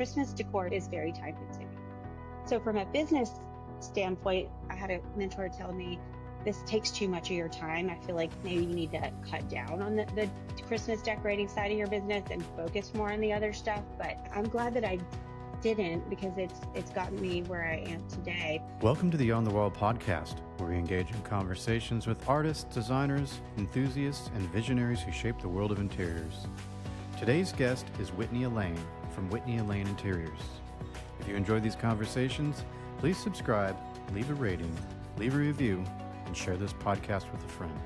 Christmas decor is very time consuming. So from a business standpoint, I had a mentor tell me, this takes too much of your time. I feel like maybe you need to cut down on the Christmas decorating side of your business and focus more on the other stuff. But I'm glad that I didn't, because it's gotten me where I am today. Welcome to the On the Wall podcast, where we engage in conversations with artists, designers, enthusiasts, and visionaries who shape the world of interiors. Today's guest is Whitney Elaine from Whitney Elaine Interiors. If you enjoy these conversations, please subscribe, leave a rating, leave a review, and share this podcast with a friend.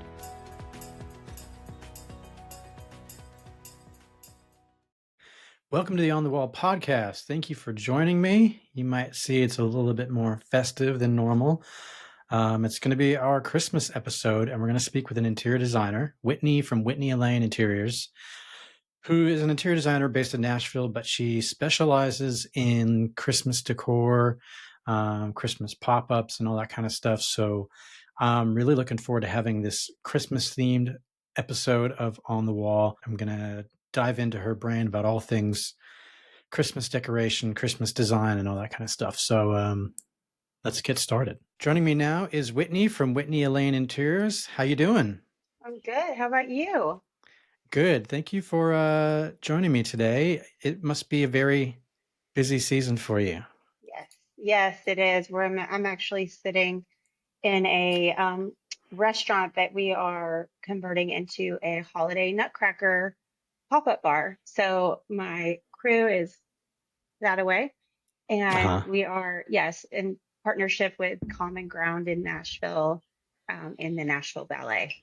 Welcome to the On the Wall podcast. Thank you for joining me. You might see it's a little bit more festive than normal. It's going to be our Christmas episode, and we're going to speak with an interior designer, Whitney from Whitney Elaine Interiors, who is an interior designer based in Nashville, but she specializes in Christmas decor, Christmas pop-ups, and all that kind of stuff. So I'm really looking forward to having this Christmas-themed episode of On the Wall. I'm going to dive into her brain about all things Christmas decoration, Christmas design, and all that kind of stuff. So let's get started. Joining me now is Whitney from Whitney Elaine Interiors. How you doing? I'm good. How about you? Good. Thank you for joining me today. It must be a very busy season for you. Yes, it is. I'm actually sitting in a restaurant that we are converting into a holiday nutcracker pop-up bar. So my crew is that away, and we are, yes, in partnership with Common Ground in Nashville, in the Nashville Ballet.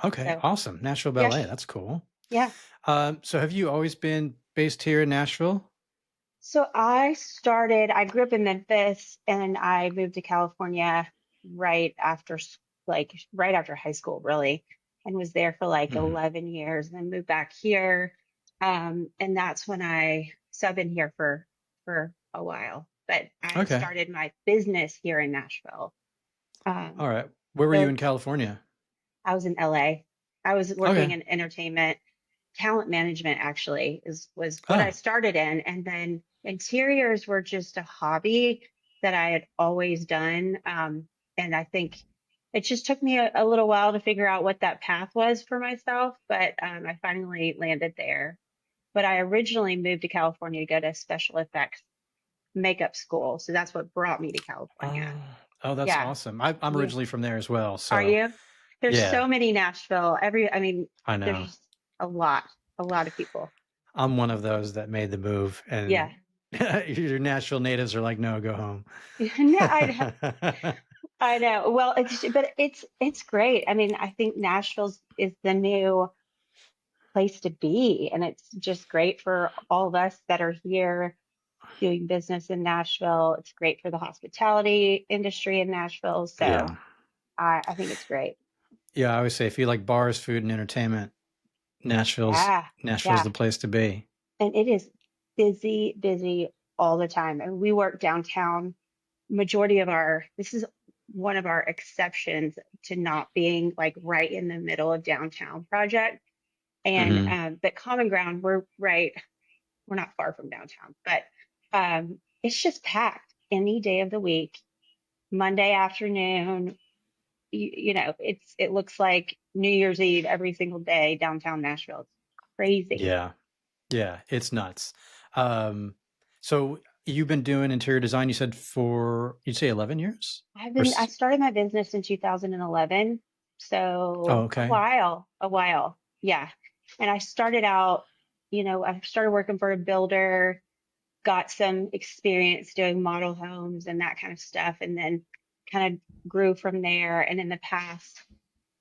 Okay, So, awesome. Nashville Ballet, that's cool. Yeah. So have you always been based here in Nashville? So I grew up in Memphis, and I moved to California right after high school, really, and was there for 11 years, and then moved back here. And that's when I've been here for a while, but I started my business here in Nashville. All right. Where were you in California? I was in LA. I was working in entertainment. Talent management actually was what I started in, and then interiors were just a hobby that I had always done. And I think it just took me a little while to figure out what that path was for myself, but I finally landed there. But I originally moved to California to go to special effects makeup school, so that's what brought me to California. Oh, that's awesome. I'm originally from there as well. So are you? There's so many Nashville. I know. There's a lot of people. I'm one of those that made the move, and your Nashville natives are like, no, go home. No, I know. Well, it's great. I mean, I think Nashville is the new place to be, and it's just great for all of us that are here doing business in Nashville. It's great for the hospitality industry in Nashville. So I think it's great. Yeah, I always say if you like bars, food, and entertainment, Nashville's the place to be. And it is busy all the time. And we work downtown. This is one of our exceptions to not being right in the middle of downtown project. And but Common Ground, we're not far from downtown, but it's just packed any day of the week. Monday afternoon, it looks like New Year's Eve every single day downtown Nashville. It's crazy. Yeah, it's nuts. So you've been doing interior design, you said you'd say 11 years? I started my business in 2011. So a while. Yeah. And I started out, I started working for a builder, got some experience doing model homes and that kind of stuff, and then kind of grew from there. And in the past,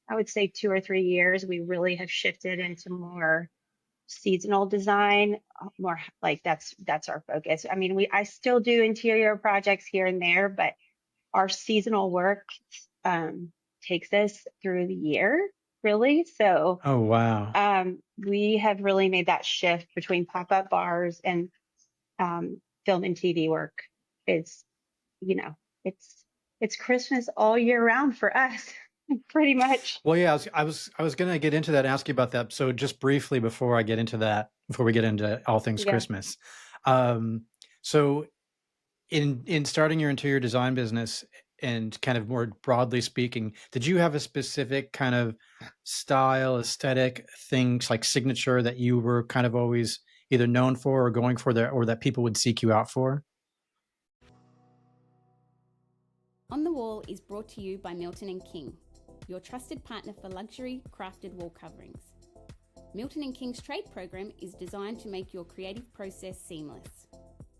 I would say 2 or 3 years, we really have shifted into more seasonal design, more that's our focus. I mean, I still do interior projects here and there, but our seasonal work takes us through the year, really. So we have really made that shift between pop-up bars and film and TV work. It's Christmas all year round for us. Pretty much. Well, yeah, I was going to get into that and ask you about that. So just briefly before we get into all things Christmas, So in starting your interior design business and kind of more broadly speaking, did you have a specific kind of style, aesthetic things like signature that you were kind of always either known for or going for there, or that people would seek you out for? On the Wall is brought to you by Milton and King, your trusted partner for luxury crafted wall coverings. Milton and King's trade program is designed to make your creative process seamless,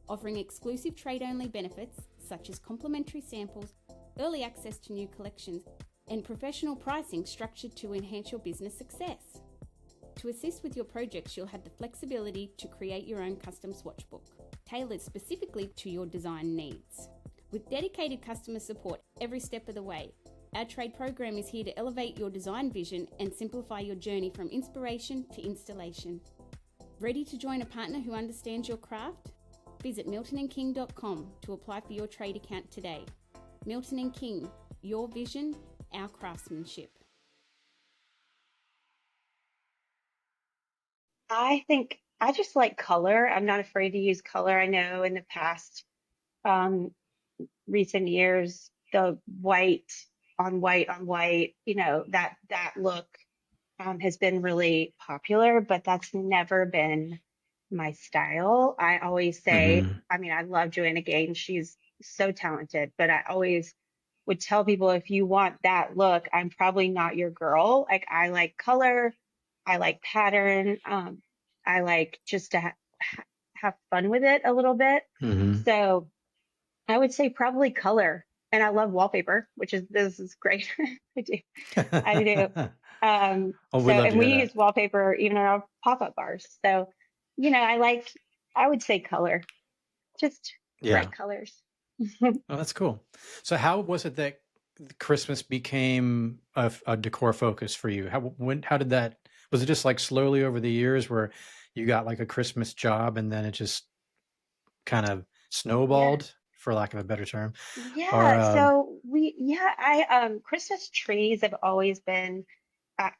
offering exclusive trade-only benefits such as complimentary samples, early access to new collections, and professional pricing structured to enhance your business success. To assist with your projects, you'll have the flexibility to create your own custom swatchbook, tailored specifically to your design needs. With dedicated customer support every step of the way, our trade program is here to elevate your design vision and simplify your journey from inspiration to installation. Ready to join a partner who understands your craft? Visit miltonandking.com to apply for your trade account today. Milton and King, your vision, our craftsmanship. I think I just like color. I'm not afraid to use color. I know in the past, um, recent years, the white on white, that look has been really popular, but that's never been my style. I always say, Mm-hmm. I mean, I love Joanna Gaines. She's so talented, but I always would tell people if you want that look, I'm probably not your girl. Like I like color, I like pattern, I like just to have fun with it a little bit. Mm-hmm. So I would say probably color. And I love wallpaper, this is great. I do. I do. Oh, So, we'd love to and we hear that. use wallpaper even in our pop-up bars. So, I would say color, just Yeah. bright colors. Oh, that's cool. So how was it that Christmas became a decor focus for you? How did that, was it just like slowly over the years where you got like a Christmas job and then it just kind of Yeah. snowballed, for lack of a better term? Or, Yeah. So Christmas trees have always been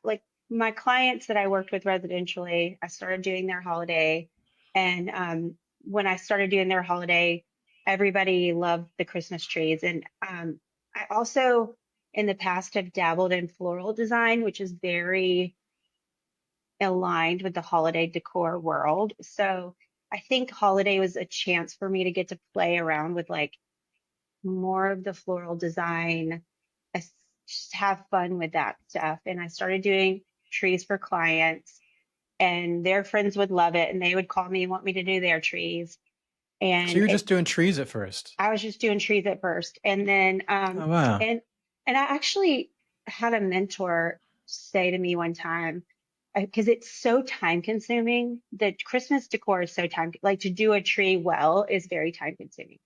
like my clients that I worked with residentially, I started doing their holiday. And when I started doing their holiday, everybody loved the Christmas trees. And I also, in the past, have dabbled in floral design, which is very aligned with the holiday decor world. So I think holiday was a chance for me to get to play around with like more of the floral design, just have fun with that stuff. And I started doing trees for clients, and their friends would love it. And they would call me and want me to do their trees. so And you're just doing trees at first? I was just doing trees at first. And then, Oh, wow. and I actually had a mentor say to me one time, because it's so time consuming, the Christmas decor is so like to do a tree well is very time consuming.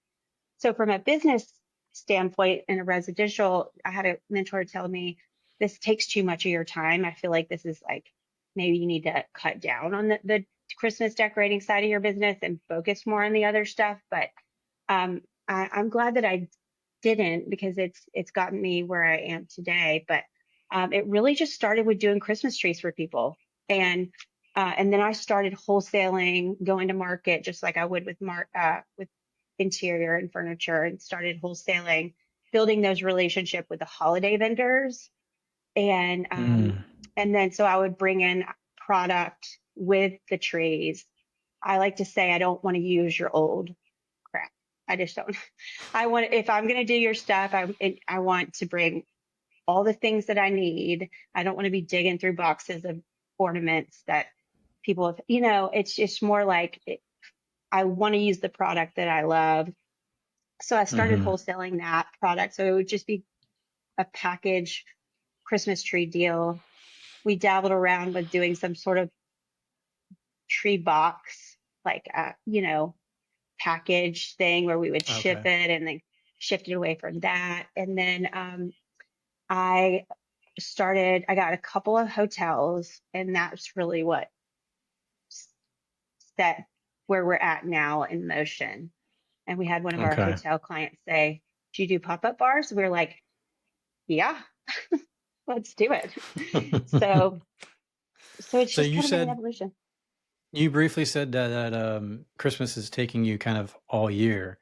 So from a business standpoint in a residential, I had a mentor tell me this takes too much of your time. I feel like this is like maybe you need to cut down on the Christmas decorating side of your business and focus more on the other stuff. But I'm glad that I didn't because it's gotten me where I am today. But it really just started with doing Christmas trees for people, and then I started wholesaling, going to market just like I would with interior and furniture, and started wholesaling, building those relationship with the holiday vendors, and um, Mm. and then so I would bring in product with the trees. I like to say I don't want to use your old crap. I just don't. I want if I'm going to do your stuff, I want to bring all the things that I need. I don't want to be digging through boxes of ornaments that people have, it's just more like I want to use the product that I love. So I started Mm-hmm. wholesaling that product. So it would just be a package Christmas tree deal. We dabbled around with doing some sort of tree box, like package thing where we would ship Okay. it and then shifted away from that. And then I I got a couple of hotels, and that's really what set where we're at now in motion. And we had one of our Okay. hotel clients say, "Do you do pop-up bars?" We are like, "Yeah, let's do it." So, so it's So just you kind of been an said evolution. You briefly said that Christmas is taking you kind of all year.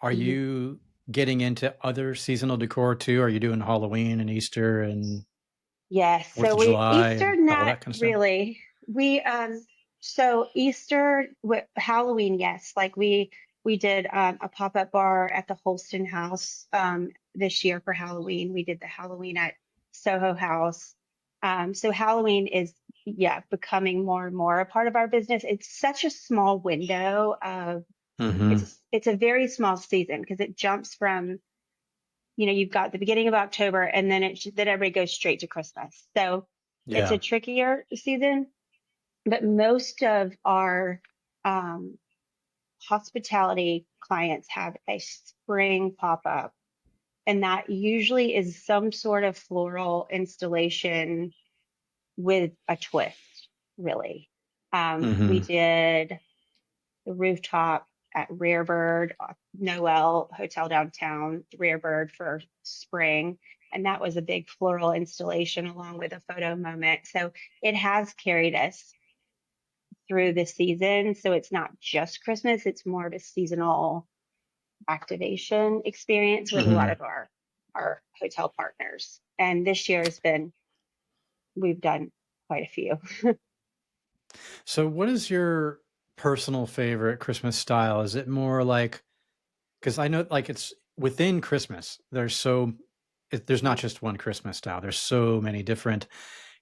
Are Mhm. you getting into other seasonal decor too? Are you doing Halloween and Easter and Yes. Fourth So of we July Easter, and all not that kind of stuff? really. We so Easter, Halloween, yes. Like we did a pop-up bar at the Holston House this year for Halloween. We did the Halloween at Soho House. So Halloween is, yeah, becoming more and more a part of our business. It's such a small window of Mm-hmm. it's a very small season because it jumps from, you've got the beginning of October and then everybody goes straight to Christmas. So it's a Yeah. trickier season, but most of our um, hospitality clients have a spring pop up, and that usually is some sort of floral installation with a twist, really. We Mm-hmm. did the rooftop at Rare Bird, Noel Hotel downtown, Rare Bird for spring. And that was a big floral installation along with a photo moment. So it has carried us through the season. So it's not just Christmas, it's more of a seasonal activation experience with a lot Mm-hmm. of our hotel partners. And this year has been, we've done quite a few. So what is your personal favorite Christmas style? Is it more like, because I know like it's within Christmas, there's not just one Christmas style. There's so many different,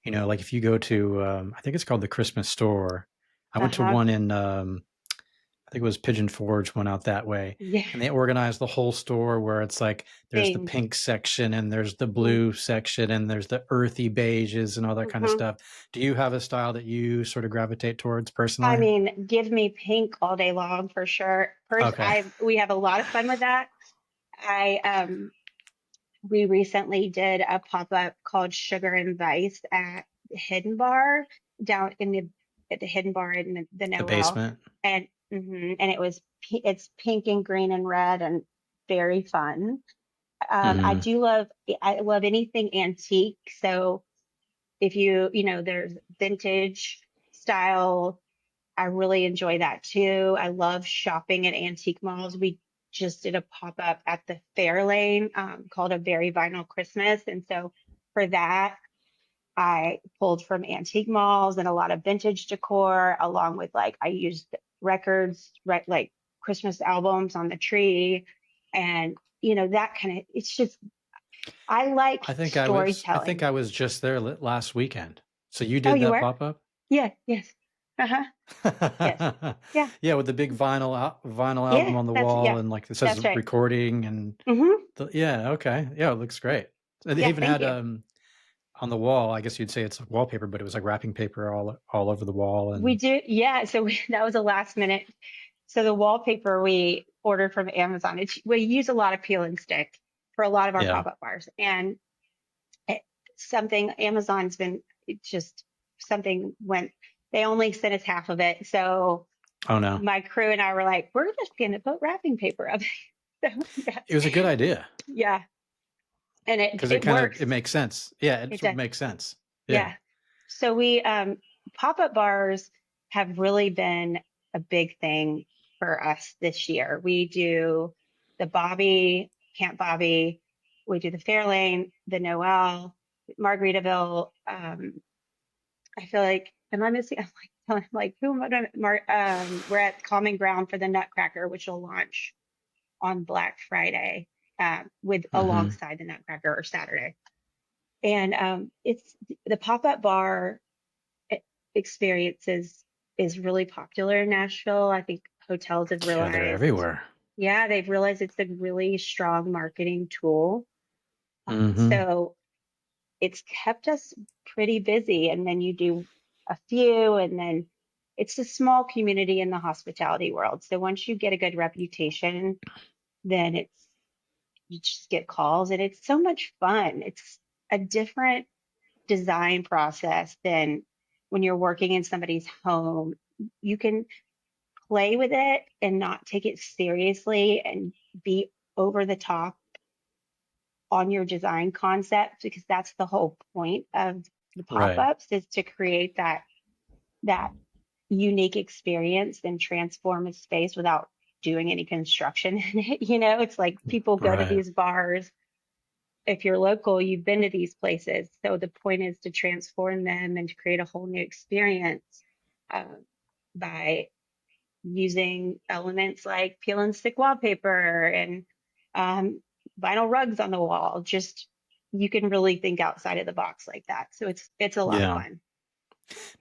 like if you go to, I think it's called the Christmas store. I went to Uh-huh. one in, I think it was Pigeon Forge, went out that way. Yeah. And they organized the whole store where it's like there's the Themed. pink section and there's the Mm-hmm. blue section and there's the earthy beiges and all that kind of Mm-hmm. stuff. Do you have a style that you sort of gravitate towards I personally? mean, give me pink all day long for sure. First, Okay. we have a lot of fun with that. I We recently did a pop-up called Sugar and Vice at the Hidden Bar down in the at the Hidden Bar in the The Noel, basement. and and it's pink and green and red and very fun. Hmm. I love anything antique. So if there's vintage style. I really enjoy that too. I love shopping at antique malls. We just did a pop up at the Fairlane called A Very Vinyl Christmas. And so for that, I pulled from antique malls and a lot of vintage decor, along with like I used records, right, like Christmas albums on the tree. And, that kind of, it's just, I like I think storytelling. I was just there last weekend. So you Oh, did you that were? pop up? Yeah, yes. Uh-huh. Yes. Yeah. Yeah, with the big vinyl album Yeah. on the wall Yeah, and like it says that's right. recording and Hmm. yeah, okay. Yeah, it looks great. And they Yeah, even thank had you. on the wall, I guess you'd say it's wallpaper, but it was like wrapping paper all over the wall We and do, yeah. So that was a last minute. So the wallpaper we ordered from Amazon. We use a lot of peel and stick for a lot of our yeah. pop-up bars, and it, something Amazon's been it just something went. They only sent us half of it, so Oh no. my crew and I were like, we're just gonna put wrapping paper up. So It was a good idea yeah, and because it works. it makes sense. Yeah, it It sort of does. makes sense. Yeah. Yeah. So we pop-up bars have really been a big thing for us this year. We do the Bobby, Camp Bobby, we do the Fairlane, the Noel, Margaritaville. I feel like, am I missing? I'm like, who am I? We're at Common Ground for the Nutcracker, which will launch on Black Friday, with Hmm. alongside the Nutcracker or Saturday. And it's the pop-up bar e- experience is really popular in Nashville. I think hotels have Yeah, they're realized, everywhere. yeah, they've realized it's a really strong marketing tool. Hmm. So it's kept us pretty busy. And then you do a few, and then it's a small community in the hospitality world. So once you get a good reputation, then you just get calls, and it's so much fun. It's a different design process than when you're working in somebody's home. You can play with it and not take it seriously and be over the top on your design concept, because that's the whole point of the Right. pop-ups, is to create that unique experience and transform a space without doing any construction in it. You know, it's like people go to Right. these bars. If you're local, you've been to these places. So the point is to transform them and to create a whole new experience uh, by using elements like peel and stick wallpaper and um, vinyl rugs on the wall. Just you can really think outside of the box like that. So it's a lot of Yeah. fun.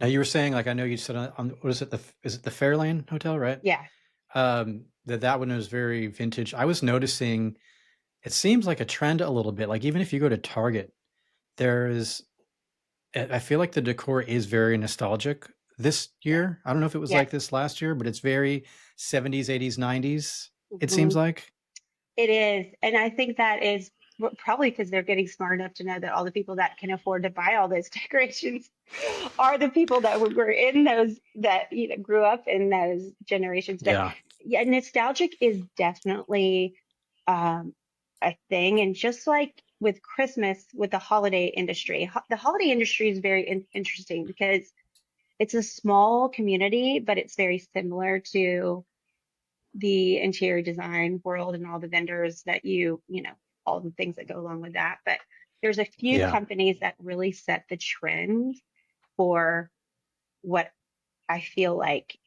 Now you were saying, like, I know you said on what is it, is it the Fairlane Hotel, right? Yeah. That one was very vintage. I was noticing it seems like a trend a little bit. Like even if you go to Target, there's I feel like the decor is very nostalgic this Yeah. year. I don't know if it was Yes. like this last year, but it's very 70s, 80s, 90s, it seems Mhm. like. It is. And I think that is probably because they're getting smart enough to know that all the people that can afford to buy all those decorations are the people that were in those that grew up in those generations. But Yeah. yeah, nostalgic is definitely um, a thing. And just like with Christmas, with the holiday industry, the holiday industry is very interesting because it's a small community, but it's very similar to the interior design world and all the vendors that all the things that go along with that. But there's a few Yeah. companies that really set the trend for what I feel like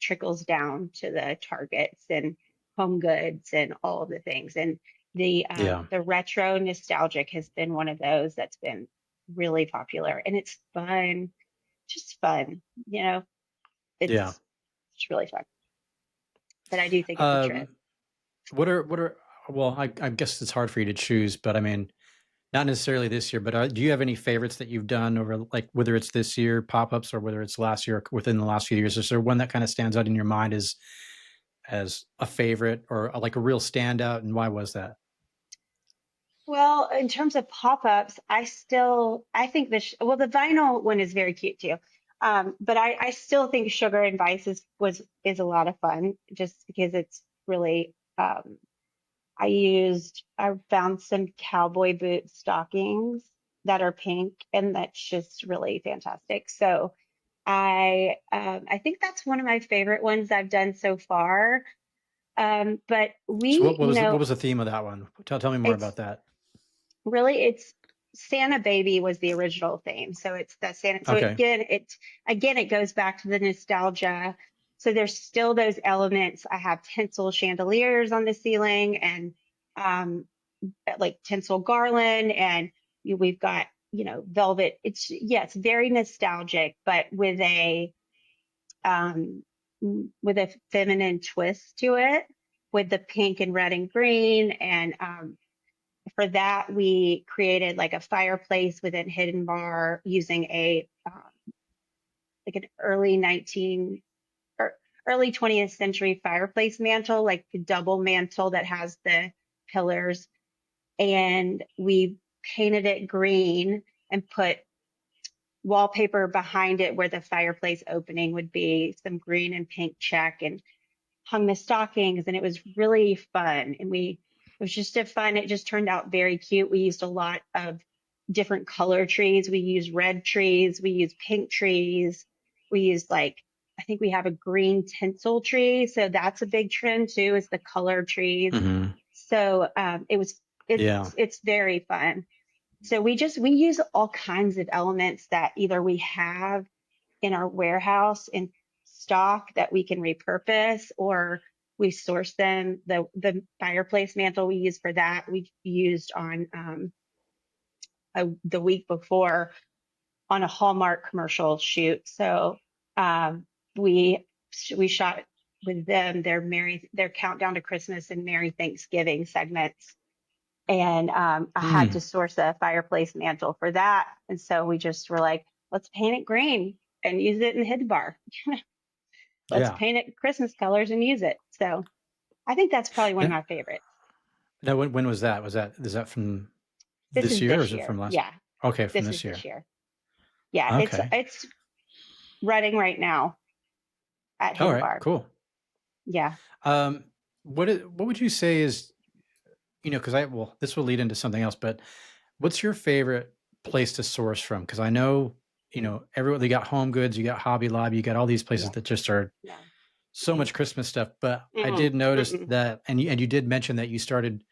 trickles down to the Targets and Home Goods and all of the things. And Yeah. the retro nostalgic has been one of those that's been really popular, and it's fun, just fun. You know, Yeah. it's really fun. But I do think it's a trend. Um, what are well, I guess it's hard for you to choose, but I mean, not necessarily this year, but do you have any favorites that you've done over, like, whether it's this year pop-ups or whether it's last year or within the last few years? Is there one that kind of stands out in your mind as a favorite or like a real standout, and why was that? Well, in terms of pop-ups, I think the vinyl one is very cute too. But I still think Sugar and Vice is a lot of fun just because it's really I found some cowboy boot stockings that are pink and that's just really fantastic. So I think that's one of my favorite ones I've done so far. But So we, what was the theme of that one? Tell me more it's about that. really it's Santa Baby was the original theme. So it's that Santa. So Okay. it goes back to the nostalgia. So there's still those elements. I have tinsel chandeliers on the ceiling and um, like tinsel garland, and we've got velvet. It's very nostalgic, but um, with a feminine twist to it, with the pink and red and green and for that, we created like a fireplace within Hidden Bar using a like an early 19 or early 20th century fireplace mantle, like the double mantle that has the pillars. And we painted it green and put wallpaper behind it where the fireplace opening would be, some green and pink check, and hung the stockings, and it was really fun. And it was just it just turned out very cute. We used a lot of different color trees. We used red trees, we used pink trees, we used I think we have a green tinsel tree. So that's a big trend too, is the color trees. Mm-hmm. So Yeah. it's very fun. So we use all kinds of elements that either we have in our warehouse in stock that we can repurpose, or we source them. The fireplace mantle we use for that we used on the week before on a Hallmark commercial shoot. So um, we we shot with them their countdown to Christmas and Merry Thanksgiving segments, and I had to Mm. source a fireplace mantle for that. And so we just were like, let's paint it green and use it in the hid bar. Let's Yeah. paint it Christmas colors and use it. So I think that's probably one of Now, my favorites. now when was that? Is that from This this is year or this is it year. from last? Yeah, Okay, from this is this this year. year. Yeah, Okay. it's running right now at All Hidden right, Bar. cool. Yeah. Um, what would you say is, because this will lead into something else, but what's your favorite place to source from? Because I know, everyone, they got Home Goods, you got Hobby Lobby, you got all these places that just are so much Christmas stuff. But I did notice that, and you did mention that you started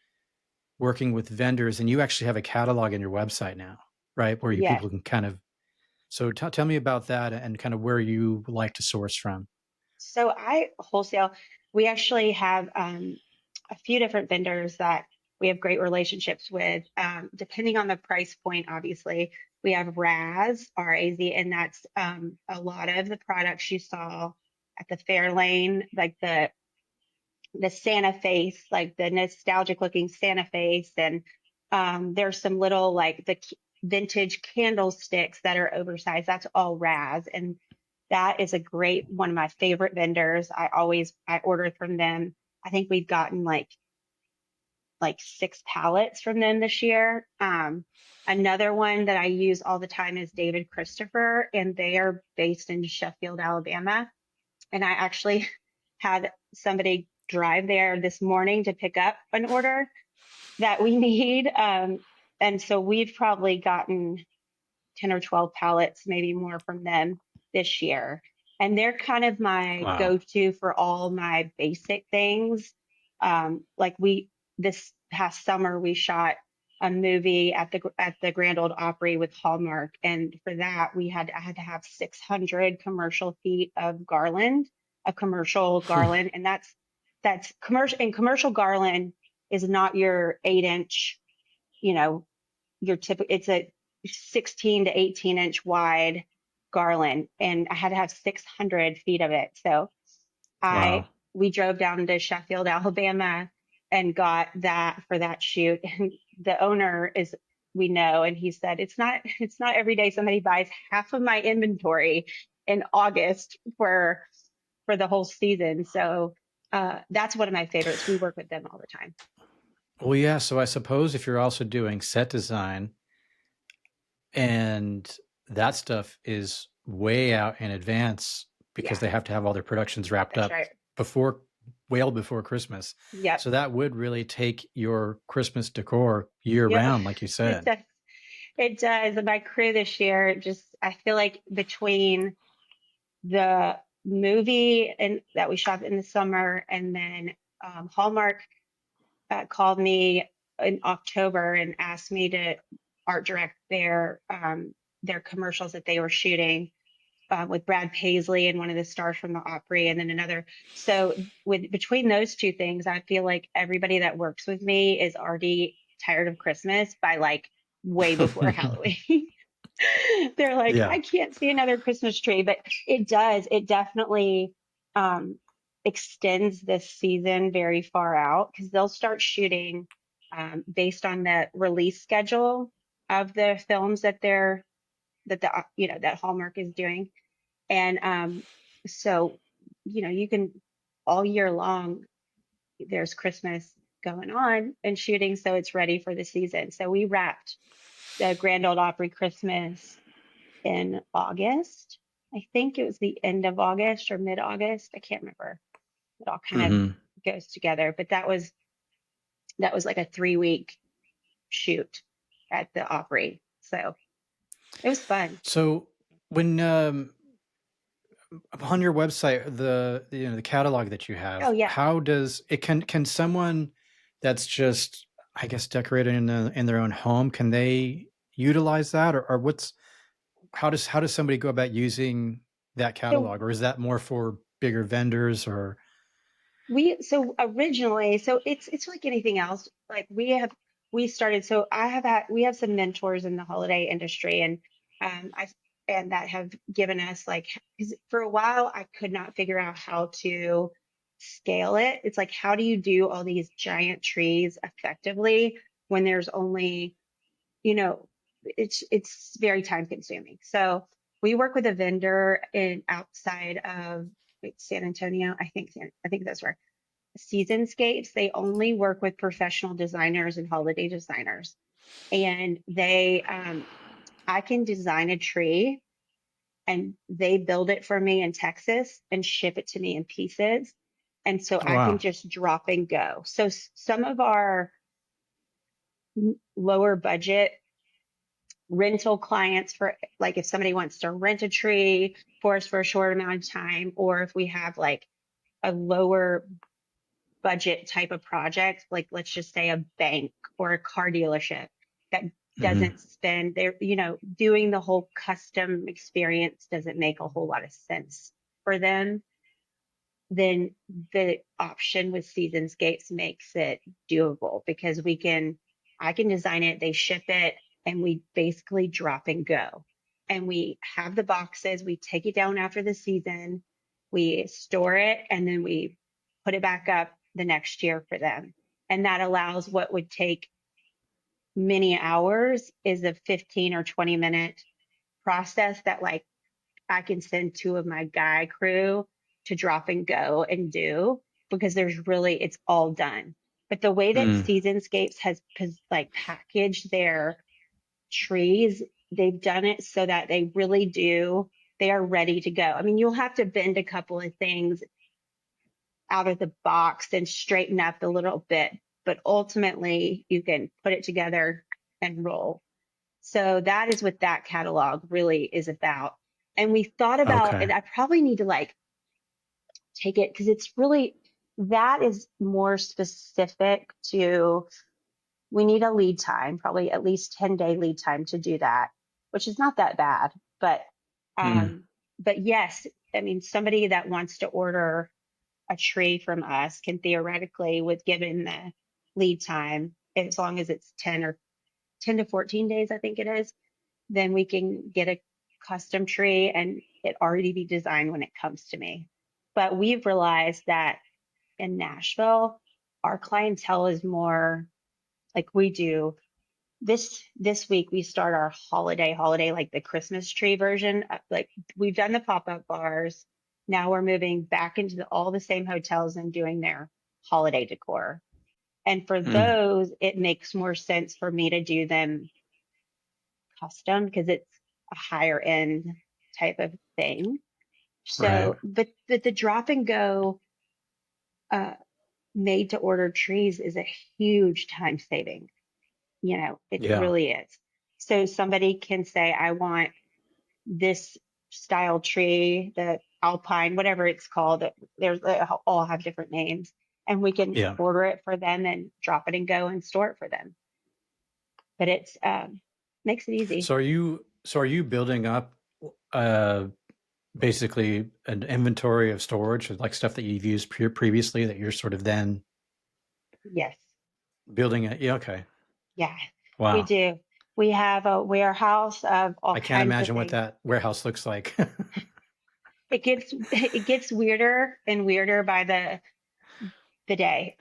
working with vendors, and you actually have a catalog in your website now, right? Where people can kind of, so tell me about that and kind of where you like to source from. So I wholesale. We actually have a few different vendors that we have great relationships with. Depending on the price point, obviously, we have R-A-Z, and that's a lot of the products you saw at the Fairlane, like the Santa face, like the nostalgic looking Santa face. And there's some little like the vintage candlesticks that are oversized. That's all Raz. And that is a great one of my favorite vendors. I order from them. I think we've gotten like 6 pallets from them this year. Another one that I use all the time is David Christopher, and they are based in Sheffield, Alabama. And I actually had somebody drive there this morning to pick up an order that we need. And so we've probably gotten 10 or 12 pallets, maybe more from them this year. And they're kind of my go-to for all my basic things. Like this past summer, we shot a movie at the Grand Ole Opry with Hallmark. And for that, I had to have 600 commercial feet of garland, a commercial garland. And that's commercial, and commercial garland is not your 8-inch, your typical, it's a 16 to 18-inch wide garland, and I had to have 600 feet of it. So we drove down to Sheffield, Alabama, and got that for that shoot. And the owner we know, and he said, it's not every day somebody buys half of my inventory in August for the whole season. So that's one of my favorites. We work with them all the time. Well, yeah. So I suppose if you're also doing set design, and that stuff is way out in advance because they have to have all their productions wrapped up well before Christmas. Yeah. So that would really take your Christmas decor year round, like you said. It does. And my crew this year, I feel like between the movie and that we shot in the summer, and then Hallmark called me in October and asked me to art direct their commercials that they were shooting with Brad Paisley and one of the stars from the Opry, and then another. So between those two things, I feel like everybody that works with me is already tired of Christmas by like way before Halloween. They're like, I can't see another Christmas tree, but it does. It definitely extends this season very far out, because they'll start shooting based on the release schedule of the films that that Hallmark is doing. And so, you can all year long, there's Christmas going on and shooting, so it's ready for the season. So we wrapped the Grand Ole Opry Christmas in August. I think it was the end of August or mid-August. I can't remember. It all kind of goes together, but that was like a 3-week shoot at the Opry. So it was fun. So when on your website, the catalog that you have, how does it, can someone that's just, I guess, decorated in their own home, can they utilize that, or how does somebody go about using that catalog, or is that more for bigger vendors? Or originally, it's like anything else. Like we have some mentors in the holiday industry, and that have given us, like, 'cause for a while I could not figure out how to scale it. It's like, how do you do all these giant trees effectively when there's only, it's very time consuming. So we work with a vendor outside of San Antonio. I think that's where Seasonscapes. They only work with professional designers and holiday designers. And I can design a tree and they build it for me in Texas and ship it to me in pieces. And so I can just drop and go. So some of our lower budget rental clients for like if somebody wants to rent a tree for us for a short amount of time, or if we have like a lower budget type of project, like let's just say a bank or a car dealership that Mm-hmm. doesn't spend their, doing the whole custom experience doesn't make a whole lot of sense for them, then the option with Seasonscapes makes it doable because I can design it, they ship it, and we basically drop and go. And we have the boxes, we take it down after the season, we store it, and then we put it back up the next year for them. And that allows what would take many hours is a 15 or 20-minute process that like I can send two of my guy crew to drop and go and do because it's all done. But the way that Mm. Seasonscapes has like packaged their trees, they've done it so that they are ready to go. I mean, you'll have to bend a couple of things out of the box and straighten up a little bit, but ultimately you can put it together and roll. So that is what that catalog really is about. And we thought about, and Okay. I probably need to like take it because that is more specific to, we need a lead time, probably at least 10-day lead time to do that, which is not that bad. Mm. Um, but yes, I mean, somebody that wants to order a tree from us can theoretically, with given the lead time, as long as it's 10 to 14 days, I think it is, then we can get a custom tree and it already be designed when it comes to me. But we've realized that in Nashville, our clientele is more like we do. This week we start our holiday like the Christmas tree version. Like we've done the pop-up bars. Now we're moving back into all the same hotels and doing their holiday decor. And for Mm. those, it makes more sense for me to do them custom because it's a higher end type of thing. Right. So, but the drop and go uh, made to order trees is a huge time saving. It Yeah. really is. So somebody can say, I want this style tree, the alpine, whatever it's called. They all have different names, and we can Yeah. order it for them and drop it and go and store it for them. But it's makes it easy. So are you building up uh basically an inventory of storage, like stuff that you've used previously that you're sort of then Yes. building it? Yeah. Okay. Yeah, we Wow. do. We have a warehouse of all I can't kinds of imagine what things. that warehouse looks like. It gets weirder and weirder by the day.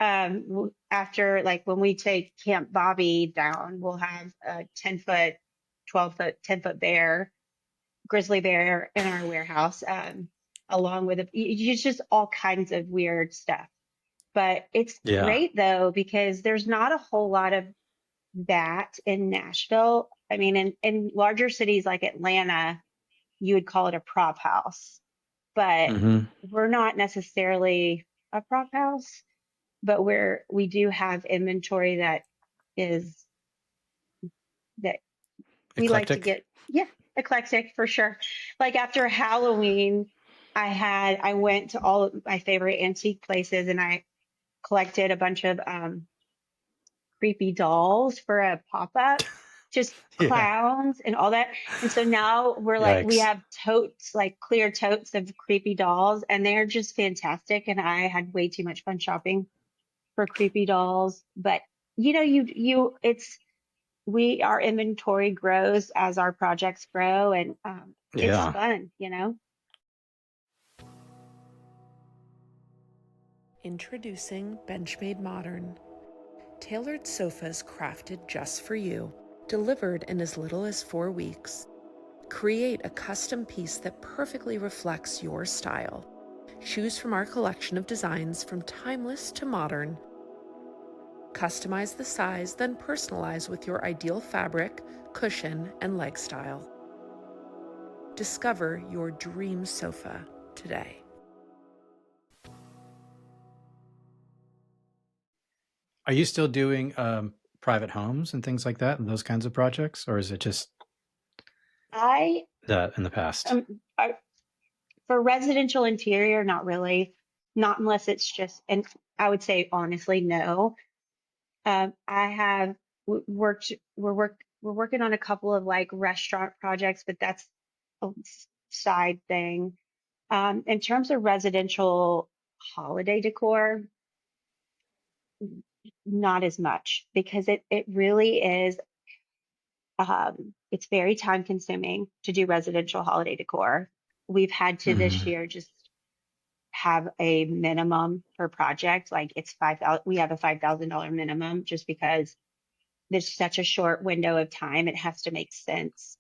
After like when we take Camp Bobby down, we'll have a 10-foot, 12-foot, 10-foot grizzly bear in our warehouse, along with it's just all kinds of weird stuff. But it's Yeah. great though because there's not a whole lot of that in Nashville. I mean, in larger cities like Atlanta, you would call it a prop house, but Mm-hmm. we're not necessarily a prop house, but we do have inventory is that we like to Eclectic. get, yeah, eclectic for sure. Like after Halloween, I went to all of my favorite antique places and I collected a bunch of creepy dolls for a pop-up, just Yeah. clowns and all that. And so now we Yikes. have totes, like clear totes of creepy dolls, and they're just fantastic. And I had way too much fun shopping for creepy dolls. But our inventory grows as our projects grow, and it's Yeah. fun. Introducing Benchmade Modern. Tailored sofas crafted just for you, delivered in as little as 4 weeks. Create a custom piece that perfectly reflects your style. Choose from our collection of designs from timeless to modern. Customize the size, then personalize with your ideal fabric, cushion, and leg style. Discover your dream sofa today. Are you still doing private homes and things like that and those kinds of projects, or is it just? I, that in the past? I for residential interior, not really, not unless it's just, and I would say honestly, no. I have worked, we're working on a couple of like restaurant projects, but that's a side thing. In terms of residential holiday decor, not as much because it really is, it's very time consuming to do residential holiday decor. We've had to this Mm, year just have a minimum per project. Like it's 5,000, we have a $5,000 minimum just because there's such a short window of time. It has to make sense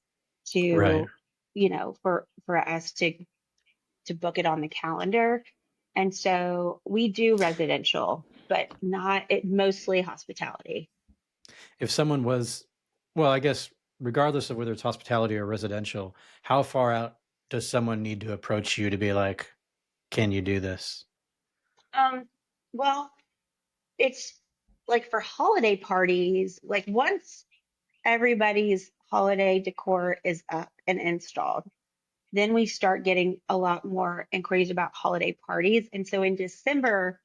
right. to, for us to book it on the calendar. And so we do residential, but not it mostly hospitality. If someone was, well, I guess regardless of whether it's hospitality or residential, how far out does someone need to approach you to be like, can you do this? Um, well, it's like for holiday parties, like once everybody's holiday decor is up and installed, then we start getting a lot more inquiries about holiday parties. And so in December,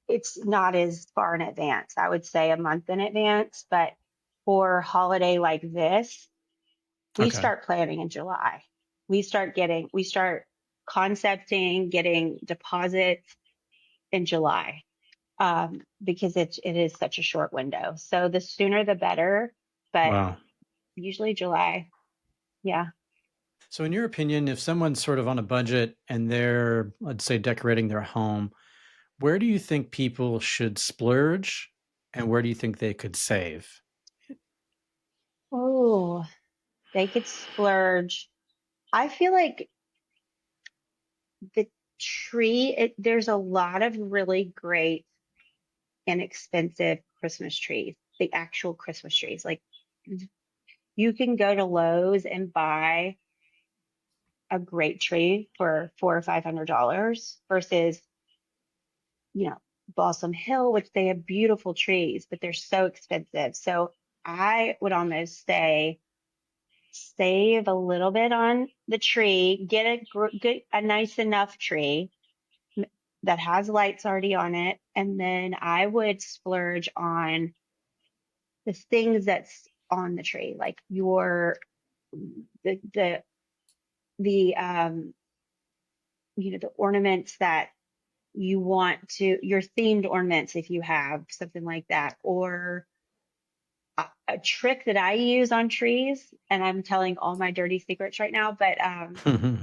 it's not as far in advance. I would say a month in advance, but for holiday like this, we Okay. start planning in July. We start concepting, getting deposits in July, because it is such a short window. So the sooner the better, but Wow. usually July. Yeah. So, in your opinion, if someone's sort of on a budget and they're, let's say, decorating their home, where do you think people should splurge and where do you think they could save? Oh, they could splurge. I feel like the there's a lot of really great inexpensive Christmas trees, the actual Christmas trees. Like you can go to Lowe's and buy a great tree for $400 or $500 versus, you know, Balsam Hill, which they have beautiful trees, but they're so expensive. So I would almost say save a little bit on the tree, get a nice enough tree that has lights already on it, and then I would splurge on the things that's on the tree, like the the the the ornaments that you want to, your themed ornaments if you have something like that, or a trick that I use on trees, and I'm telling all my dirty secrets right now, but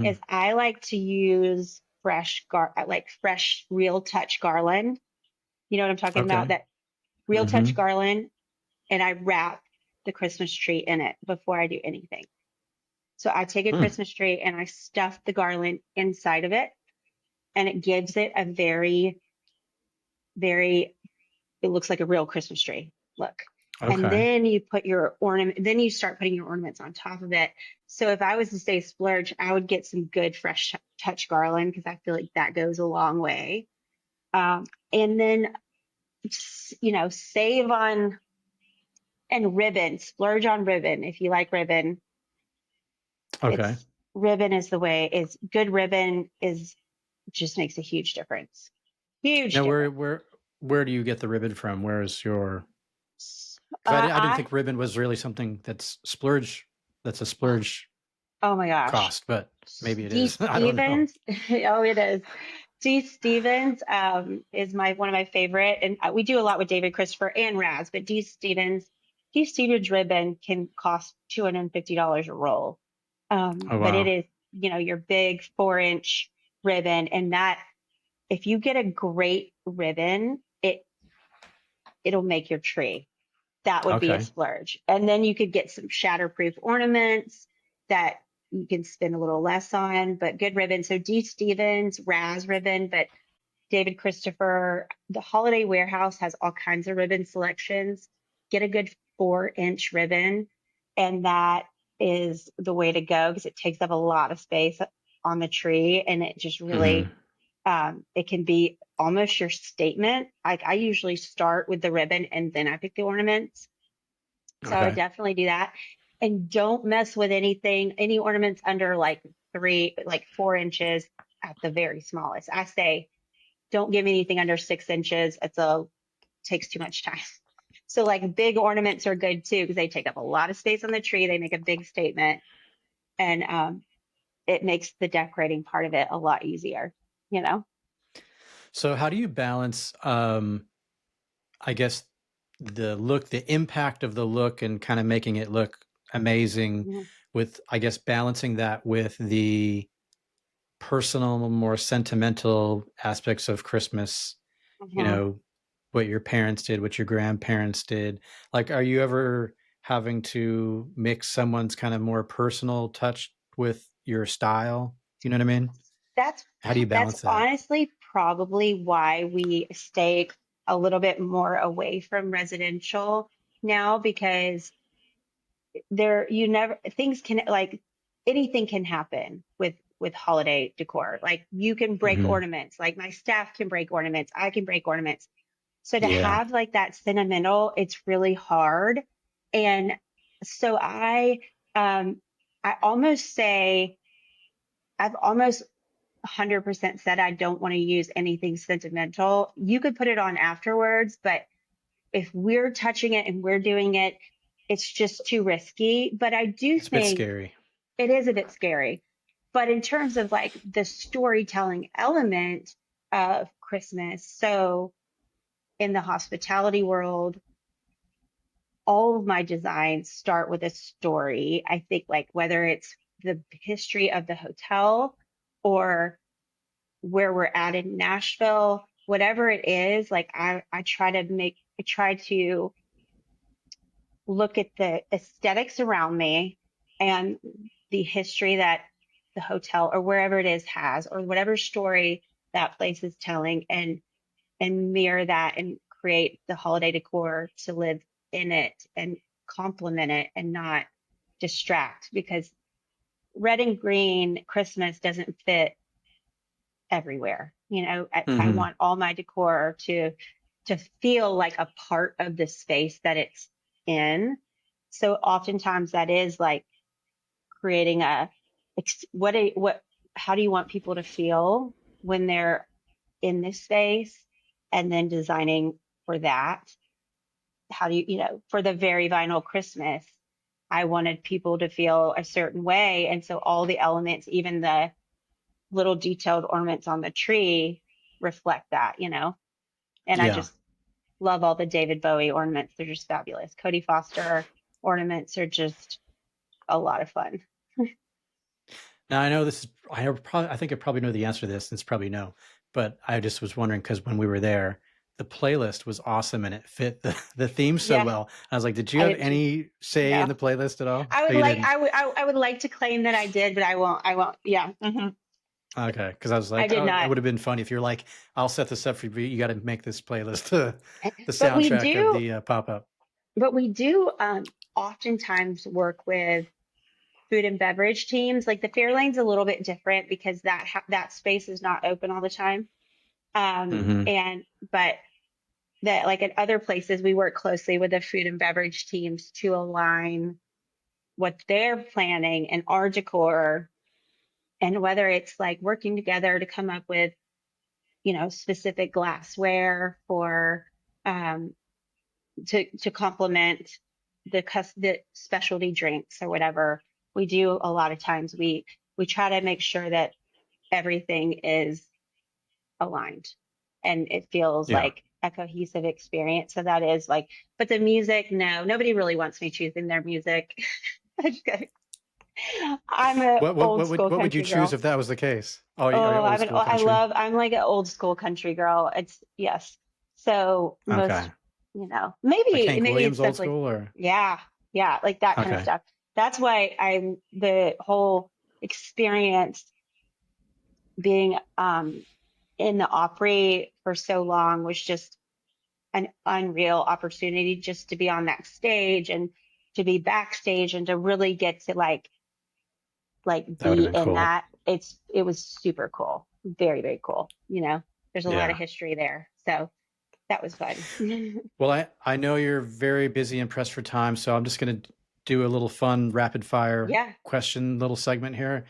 is I like to use fresh real touch garland. You know what I'm talking about? Okay. That real touch Hmm. garland, and I wrap the Christmas tree in it before I do anything. So I take a Hmm. Christmas tree and I stuff the garland inside of it, and it gives it a very, very, it looks like a real Christmas tree look. And Okay. then then you start putting your ornaments on top of it. So if I was to say splurge, I would get some good fresh touch garland because I feel like that goes a long way. And then, save on and ribbon, splurge on ribbon. If you like ribbon, Okay. it's ribbon is the way. Is good ribbon is just makes a huge difference. Huge Now, difference. where do you get the ribbon from? Where is your? Because I didn't I think ribbon was really something that's splurge. That's a splurge Oh my gosh, cost, but maybe it D is. I don't know. Stevens. Oh, it is. D Stevens is my one of my favorite, and we do a lot with David Christopher and Raz. But D Stevens ribbon can cost $250 a roll. Oh But it wow. is, your big 4-inch ribbon, and that if you get a great ribbon, it'll make your tree. That would be a Okay. splurge. And then you could get some shatterproof ornaments that you can spend a little less on, but good ribbon. So D. Stevens, Raz ribbon, but David Christopher, the Holiday Warehouse has all kinds of ribbon selections. Get a good 4-inch ribbon, and that is the way to go because it takes up a lot of space on the tree, and it just Hmm. really it can be almost your statement. Like I usually start with the ribbon and then I pick the ornaments. So I would Okay. definitely do that. and don't mess with any ornaments under like 4 inches at the very smallest. I say, don't give me anything under 6 inches. Takes too much time. So like big ornaments are good too, because they take up a lot of space on the tree. They make a big statement, and it makes the decorating part of it a lot easier, you know? So how do you balance, I guess, the impact of the look and kind of making it look amazing Mhm. with, I guess, balancing that with the personal, more sentimental aspects of Christmas, Mhm. what your parents did, what your grandparents did. Like, are you ever having to mix someone's kind of more personal touch with your style? You know what I mean? That's How do you that's balance that? honestly probably why we stay a little bit more away from residential now, because there you never things can like anything can happen with holiday decor. Like you can break Mm-hmm. ornaments, like my staff can break ornaments, I can break ornaments. So to Yeah. have like that sentimental, it's really hard. And so um I almost say I've almost 100% said I don't want to use anything sentimental. You could put it on afterwards, but if we're touching it and we're doing it, it's just too risky. But I do It's a bit think scary. it is a bit scary. But in terms of like the storytelling element of Christmas, so in the hospitality world, all of my designs start with a story. I think like whether it's the history of the hotel or where we're at in Nashville, whatever it is, like I try to look at the aesthetics around me and the history that the hotel or wherever it is has, or whatever story that place is telling, and mirror that and create the holiday decor to live in it and complement it and not distract, because red and green Christmas doesn't fit everywhere. I Mm-hmm. want all my decor to feel like a part of the space that it's in. So oftentimes that is like creating what how do you want people to feel when they're in this space, and then designing for that. How do for the very vinyl Christmas, I wanted people to feel a certain way, and so all the elements, even the little detailed ornaments on the tree, reflect that. And I Yeah. just love all the David Bowie ornaments. They're just fabulous. Cody Foster ornaments are just a lot of fun. Now I know this is. I think I probably know the answer to this. It's probably no, but I just was wondering because when we were there, the playlist was awesome and it fit the theme so Yeah, well. I was like, did you I have did too. any say in No, the playlist at all? I Oh, would you like, didn't. I would like to claim that I did, but I won't. I won't. Yeah, Okay, because I was I like, did oh, that not. would have been fun if you're like, I'll set this up for you. You got to make this playlist the But we soundtrack of do, the pop up. but we do oftentimes work with food and beverage teams. Like the Fairlane's a little bit different because that space is not open all the time. Mm-hmm. And but that like at other places we work closely with the food and beverage teams to align what they're planning and our decor, and whether it's like working together to come up with specific glassware for um to complement the specialty drinks or whatever. We do a lot of times we try to make sure that everything is aligned and it feels Yeah. like a cohesive experience. So that is like, but the music, no, nobody really wants me choosing their music. I'm a old school What would you country choose girl. if that was the case? Oh, are you Oh, old school country? I'm like an old school country girl. It's yes. So most, Okay. Like maybe Williams it's old definitely, school or yeah, yeah, like that kind of okay. stuff. That's why the whole experience being in the Opry for so long was just an unreal opportunity, just to be on that stage and to be backstage and to really get to like That would have be been in cool. that. It was super cool. Very, very cool. There's a lot of Yeah. history there. So that was fun. Well, I know you're very busy and pressed for time, so I'm just going to do a little fun rapid fire Yeah. question little segment here,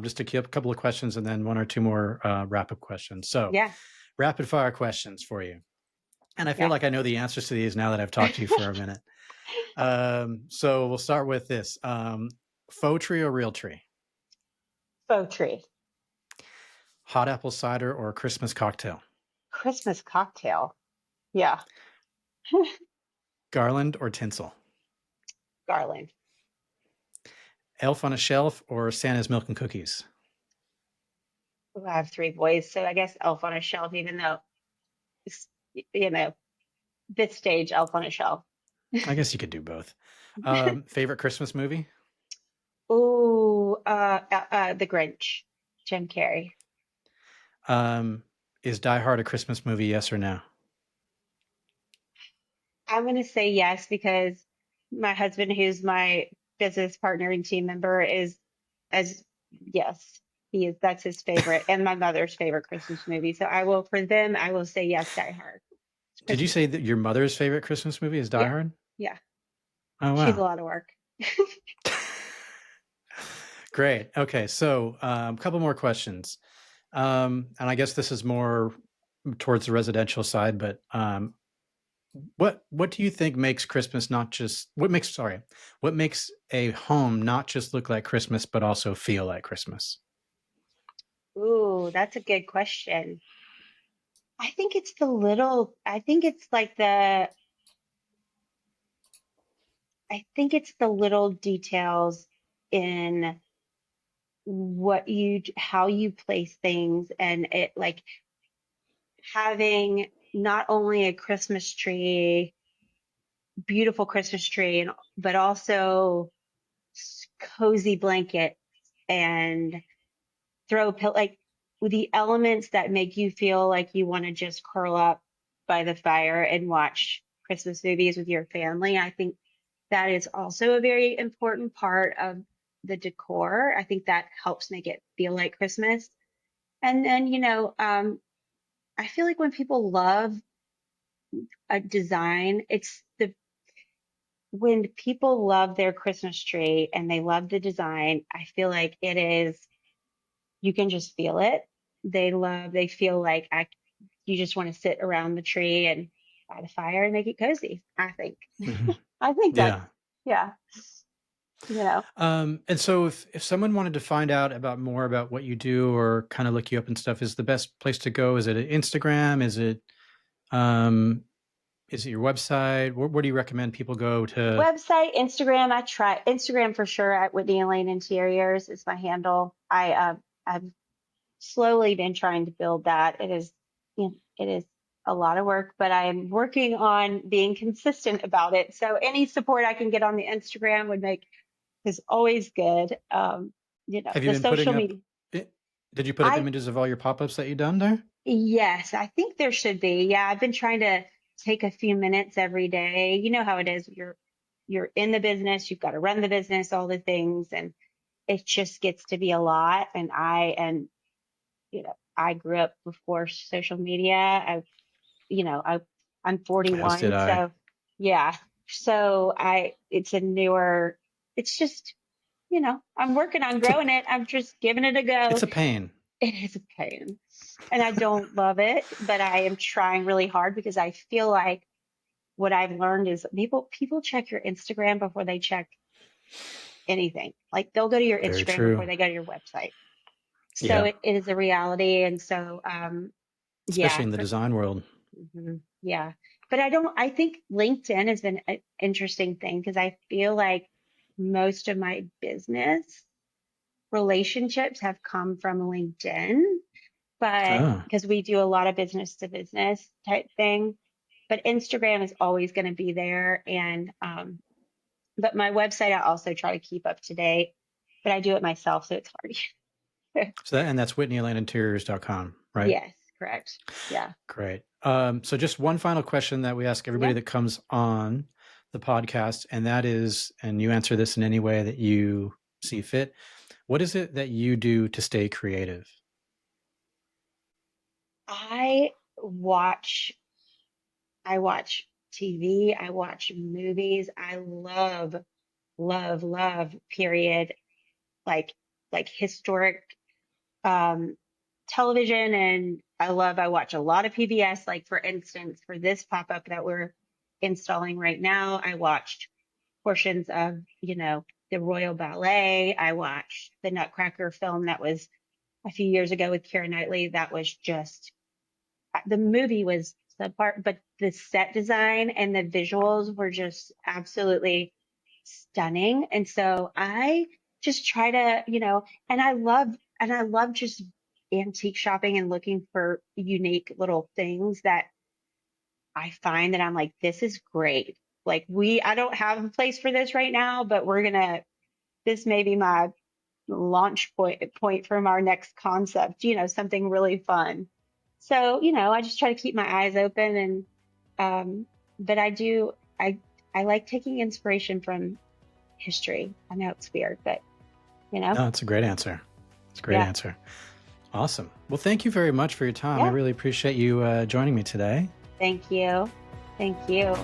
just to keep a couple of questions and then one or two more wrap-up questions. So Yeah. rapid fire questions for you. And I feel Yeah. like I know the answers to these now that I've talked to you for a minute. So we'll start with this. Faux tree or real tree? Faux tree. Hot apple cider or Christmas cocktail? Christmas cocktail. Yeah. Garland or tinsel? Garland. Elf on a shelf or Santa's milk and cookies? Ooh, I have 3 boys, so I guess Elf on a Shelf, even though it's, you know, this stage, Elf on a Shelf. I guess you could do both. Favorite Christmas movie? Ooh, The Grinch, Jim Carrey. Is Die Hard a Christmas movie, yes or no? I'm going to say yes because my husband, who's my business partner and team member, is as yes, he is. That's his favorite, and my mother's favorite Christmas movie. So I will, for them, I will say yes, Die Hard. It's Did you Christmas. say that your mother's favorite Christmas movie is Die Yeah, Hard? yeah. Oh, She's a wow. lot of work. Great. Okay, so a couple more questions. And I guess this is more towards the residential side, but what do you think makes Christmas not just what makes a home not just look like Christmas, but also feel like Christmas? Ooh, that's a good question. I think it's the little, I think it's like the, I think it's the little details in how you place things, and it like having not only a Christmas tree, beautiful Christmas tree, but also cozy blanket and like with the elements that make you feel like you want to just curl up by the fire and watch Christmas movies with your family. I think that is also a very important part of the decor. I think that helps make it feel like Christmas. And then, I feel like when people love a design, when people love their Christmas tree and they love the design, I feel like you can just feel it. They feel like you just want to sit around the tree and by the fire and make it cozy. I think. Mm-hmm. I think that's, Yeah. yeah, And so if someone wanted to find out more about what you do or kind of look you up and stuff, is the best place to go? Is it Instagram? Is it your website? Where do you recommend people go to? website, Instagram. I try Instagram for sure at Whitney Elaine Interiors is my handle. I've slowly been trying to build that. It is a lot of work, but I am working on being consistent about it. So any support I can get on the Instagram is always good. Have you The been putting social up? media. Did you put up I images of all your pop-ups that you've done there? Yes, I think there should be. Yeah, I've been trying to take a few minutes every day. You know how it is. You're in the business, you've got to run the business, all the things, and it just gets to be a lot. I grew up before social media. I'm As did 41, I. so yeah. So it's just, I'm working on It's a growing it. I'm just giving it a it's go. a pain. It is a pain. And I don't love it, but I am trying really hard because I feel like what I've learned is people check your Instagram before they check anything. Like they'll go to your Very Instagram before true. they go to your website. So Yeah, it is a reality. And so, especially yeah, in the design world. yeah. But I think LinkedIn has been an interesting thing because I feel like most of my business relationships have come from LinkedIn, but Oh, because we do a lot of business to business type thing, but Instagram is always going to be there. But my website, I also try to keep up to date, but I do it myself. So it's hard. that's WhitneyElaineInteriors.com, right? Yes, correct. Yeah. Great. So just one final question that we ask everybody Yeah. that comes on the podcast, and that is, and you answer this in any way that you see fit. What is it that you do to stay creative? I watch, I watch TV. I watch movies. I love love period, like historic television. And I watch a lot of PBS. Like for instance, for this pop-up that we're installing right now, I watched portions of, the Royal Ballet. I watched the Nutcracker film that was a few years ago with Keira Knightley. That was just, the movie was subpar, but the set design and the visuals were just absolutely stunning. And so I just try to, and I love just antique shopping and looking for unique little things that I find that I'm like, this is great. Like I don't have a place for this right now, but this may be my launch point from our next concept, something really fun. So, I just try to keep my eyes open, and but I like taking inspiration from history. I know it's weird, but No, it's a great answer. It's a great yeah. answer. Awesome. Well, thank you very much for your time. I Yeah. really appreciate you joining me today. Thank you. Thank you.